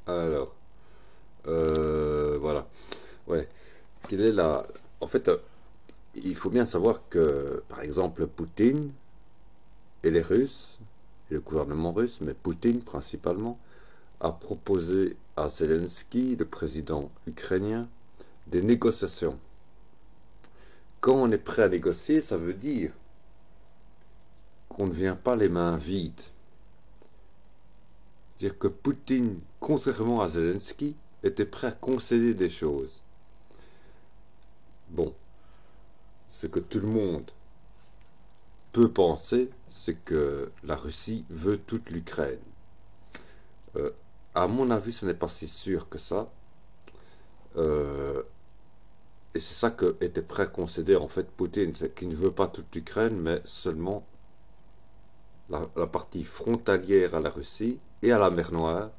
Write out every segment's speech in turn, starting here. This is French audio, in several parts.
Alors, voilà. Ouais. Quelle est la... En fait, il faut bien savoir que, par exemple, Poutine et les Russes, et le gouvernement russe, mais Poutine principalement, a proposé à Zelensky, le président ukrainien, des négociations. Quand on est prêt à négocier, ça veut dire qu'on ne vient pas les mains vides. C'est-à-dire que Poutine, contrairement à Zelensky, était prêt à concéder des choses. Bon, ce que tout le monde peut penser, c'est que la Russie veut toute l'Ukraine. Euh, à mon avis, ce n'est pas si sûr que ça. Euh, et c'est ça que était prêt à concéder en fait Poutine, c'est qu'il ne veut pas toute l'Ukraine, mais seulement la partie frontalière à la Russie et à la mer Noire,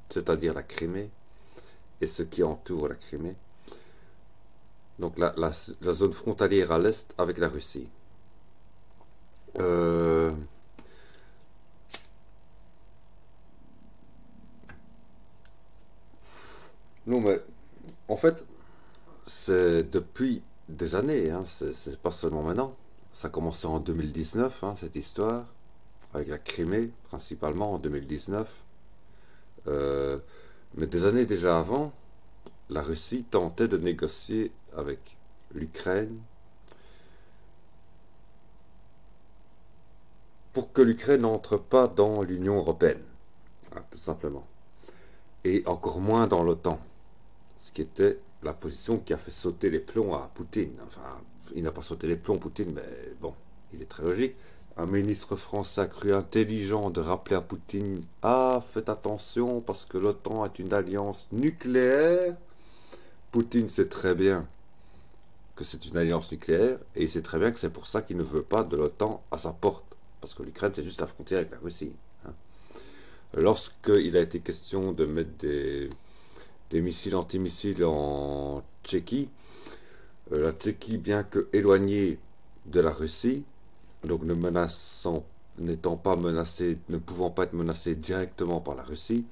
c'est-à-dire la Crimée et ce qui entoure la Crimée. Donc la zone frontalière à l'est avec la Russie. Euh, non mais en fait c'est depuis des années, hein, c'est pas seulement maintenant. Ça a commencé en 2019, hein, cette histoire, avec la Crimée principalement en 2019. Euh, mais des années déjà avant, la Russie tentait de négocier avec l'Ukraine pour que l'Ukraine n'entre pas dans l'Union européenne, hein, tout simplement, et encore moins dans l'OTAN, ce qui était la position qui a fait sauter les plombs à Poutine. Enfin, il n'a pas sauté les plombs, Poutine, mais bon, il est très logique. Un ministre français a cru intelligent de rappeler à Poutine: ah, faites attention parce que l'OTAN est une alliance nucléaire. Poutine sait très bien que c'est une alliance nucléaire et il sait très bien que c'est pour ça qu'il ne veut pas de l'OTAN à sa porte. Parce que l'Ukraine, c'est juste la frontière avec la Russie, hein. Lorsqu'il a été question de mettre des missiles antimissiles en Tchéquie, la Tchéquie, bien que éloignée de la Russie, donc n'étant pas menacée, ne pouvant pas être menacée directement par la Russie,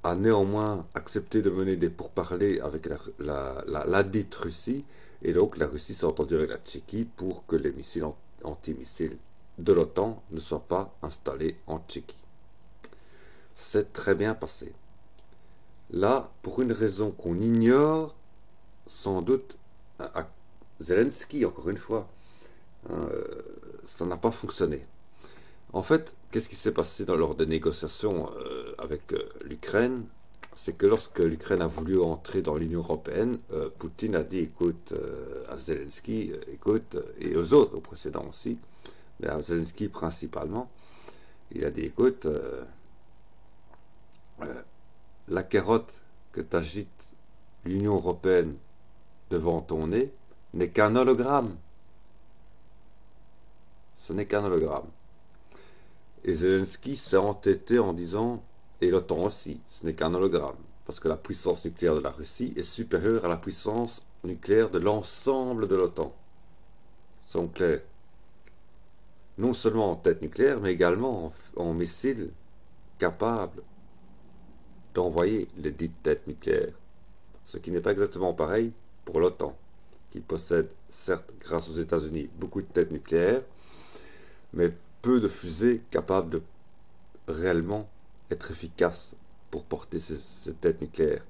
a néanmoins accepté de mener des pourparlers avec la dite Russie, et donc la Russie s'est entendue avec la Tchéquie pour que les missiles antimissiles de l'OTAN ne soient pas installés en Tchéquie. Ça s'est très bien passé. Là, pour une raison qu'on ignore, sans doute, à Zelensky, encore une fois, hein, ça n'a pas fonctionné. En fait, qu'est-ce qui s'est passé lors des négociations avec l'Ukraine? C'est que lorsque l'Ukraine a voulu entrer dans l'Union européenne, Poutine a dit, écoute, à Zelensky, écoute, et aux autres, aux précédents aussi, mais à Zelensky principalement, il a dit, écoute, la carotte que t'agite l'Union européenne devant ton nez n'est qu'un hologramme. Ce n'est qu'un hologramme. Et Zelensky s'est entêté en disant, et l'OTAN aussi, ce n'est qu'un hologramme, parce que la puissance nucléaire de la Russie est supérieure à la puissance nucléaire de l'ensemble de l'OTAN. Soyons clairs. Non seulement en tête nucléaire, mais également en missiles capables d'envoyer les dites têtes nucléaires. Ce qui n'est pas exactement pareil pour l'OTAN, qui possède, certes, grâce aux États-Unis, beaucoup de têtes nucléaires, mais peu de fusées capables de réellement être efficaces pour porter ces têtes nucléaires.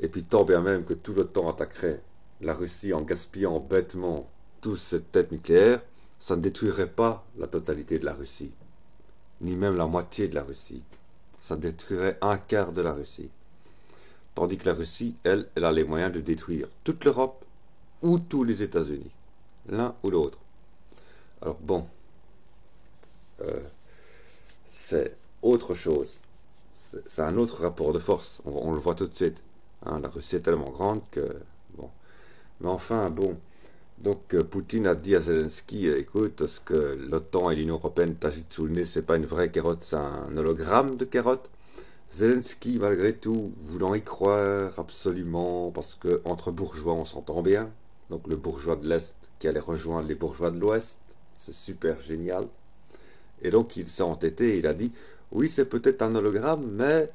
Et puis tant bien même que tout l'OTAN attaquerait la Russie en gaspillant bêtement toutes ces têtes nucléaires, ça ne détruirait pas la totalité de la Russie, ni même la moitié de la Russie. Ça détruirait un quart de la Russie. Tandis que la Russie, elle a les moyens de détruire toute l'Europe ou tous les États-Unis, l'un ou l'autre. Alors bon, c'est autre chose. C'est un autre rapport de force. On le voit tout de suite, hein. La Russie est tellement grande que... Bon. Mais enfin, bon. Donc Poutine a dit à Zelensky, écoute, ce que l'OTAN et l'Union européenne t'agitent sous le nez, c'est pas une vraie carotte, c'est un hologramme de carotte. Zelensky, malgré tout, voulant y croire absolument, parce que entre bourgeois on s'entend bien, donc le bourgeois de l'Est qui allait rejoindre les bourgeois de l'Ouest, c'est super génial. Et donc il s'est entêté et il a dit, Oui, c'est peut-être un hologramme, mais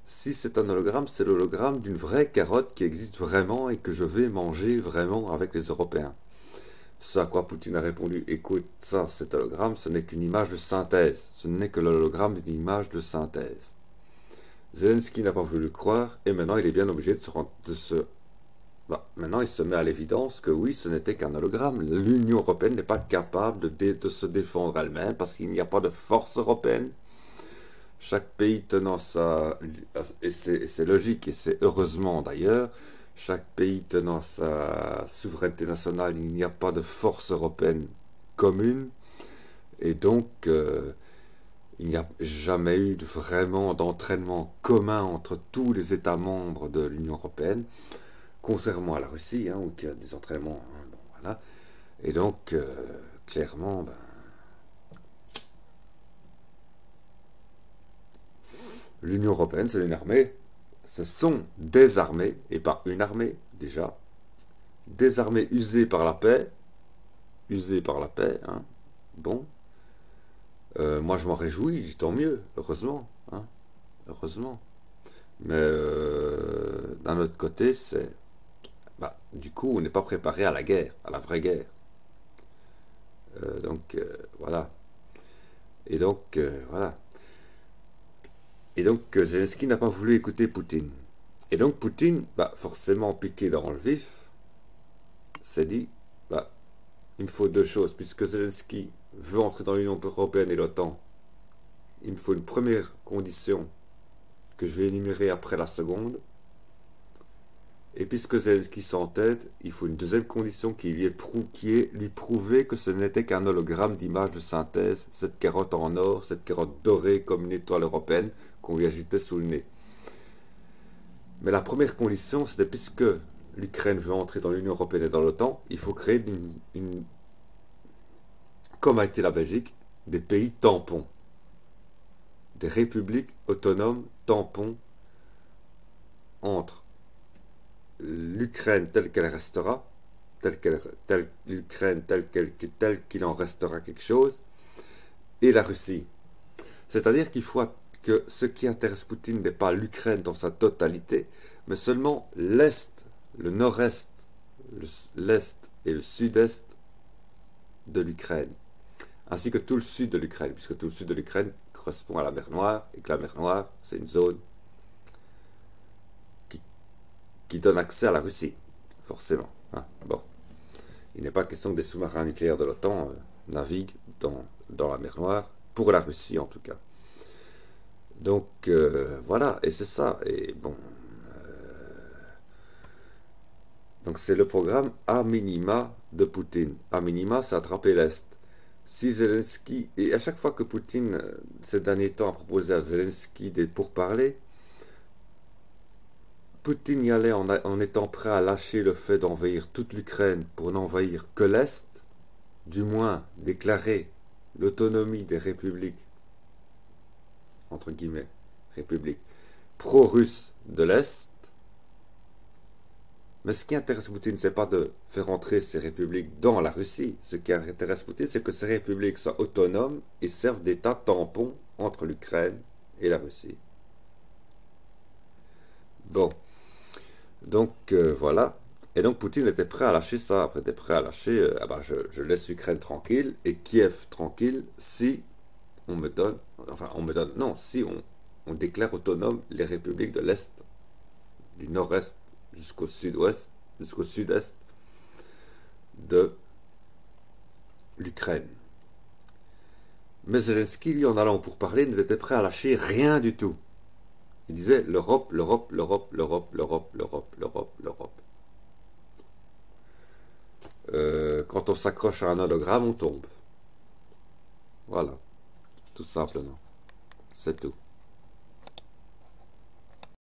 si c'est un hologramme, c'est l'hologramme d'une vraie carotte qui existe vraiment et que je vais manger vraiment avec les Européens. Ce à quoi Poutine a répondu, écoute, ça, cet hologramme, ce n'est qu'une image de synthèse. Ce n'est que l'hologramme d'une image de synthèse. Zelensky n'a pas voulu le croire et maintenant il est bien obligé maintenant il se met à l'évidence que oui, ce n'était qu'un hologramme. L'Union européenne n'est pas capable de se défendre elle-même parce qu'il n'y a pas de force européenne. Chaque pays tenant sa... Et c'est logique, et c'est heureusement d'ailleurs, chaque pays tenant sa souveraineté nationale, il n'y a pas de force européenne commune, et donc il n'y a jamais eu vraiment d'entraînement commun entre tous les États membres de l'Union européenne, contrairement à la Russie, où il y a des entraînements. Bon, voilà. Et donc, clairement, l'Union européenne, c'est une armée, ce sont des armées, et pas une armée, déjà, des armées usées par la paix, bon, moi je m'en réjouis, tant mieux, heureusement, heureusement. Mais d'un autre côté, du coup, on n'est pas préparé à la guerre, à la vraie guerre. Voilà. Et donc, voilà. Et donc, Zelensky n'a pas voulu écouter Poutine. Et donc, Poutine, forcément piqué dans le vif, s'est dit, il me faut deux choses, puisque Zelensky veut entrer dans l'Union européenne et l'OTAN. Il me faut une première condition que je vais énumérer après la seconde. Et puisque Zelensky s'entête, il faut une deuxième condition qui est lui prouver que ce n'était qu'un hologramme d'image de synthèse, cette carotte en or, cette carotte dorée comme une étoile européenne qu'on lui agitait sous le nez. Mais la première condition, c'était puisque l'Ukraine veut entrer dans l'Union européenne et dans l'OTAN, il faut créer, comme a été la Belgique, des pays tampons, des républiques autonomes tampons entre l'Ukraine telle qu'elle restera, l'Ukraine telle qu'il en restera quelque chose, et la Russie. C'est-à-dire qu'il faut que ce qui intéresse Poutine n'est pas l'Ukraine dans sa totalité, mais seulement l'Est, le Nord-Est, l'Est et le Sud-Est de l'Ukraine, ainsi que tout le sud de l'Ukraine, puisque tout le sud de l'Ukraine correspond à la mer Noire, et que la mer Noire, c'est une zone qui donne accès à la Russie, forcément. Bon, il n'est pas question que des sous-marins nucléaires de l'OTAN naviguent dans la mer Noire, pour la Russie en tout cas. Donc voilà, et c'est ça. Et bon, donc c'est le programme à minima de Poutine. À minima, c'est attraper l'Est. Si Zelensky, et à chaque fois que Poutine, ces derniers temps, a proposé à Zelensky des pourparlers, Poutine y allait en étant prêt à lâcher le fait d'envahir toute l'Ukraine pour n'envahir que l'Est, du moins déclarer l'autonomie des républiques, entre guillemets, républiques pro-russes de l'Est. Mais ce qui intéresse Poutine, c'est pas de faire entrer ces républiques dans la Russie. Ce qui intéresse Poutine, c'est que ces républiques soient autonomes et servent d'état tampon entre l'Ukraine et la Russie. Bon. Donc voilà. Et donc Poutine était prêt à lâcher ça. Après, était prêt à lâcher, je laisse l'Ukraine tranquille et Kiev tranquille si on me donne, non, si on déclare autonome les républiques de l'Est, du Nord-Est jusqu'au Sud-Ouest, jusqu'au Sud-Est de l'Ukraine. Mais Zelensky, lui, en allant pour parler, n'était prêt à lâcher rien du tout. Il disait l'Europe, l'Europe, l'Europe, l'Europe, l'Europe, l'Europe, l'Europe, l'Europe. Quand on s'accroche à un hologramme, on tombe. Voilà, tout simplement. C'est tout.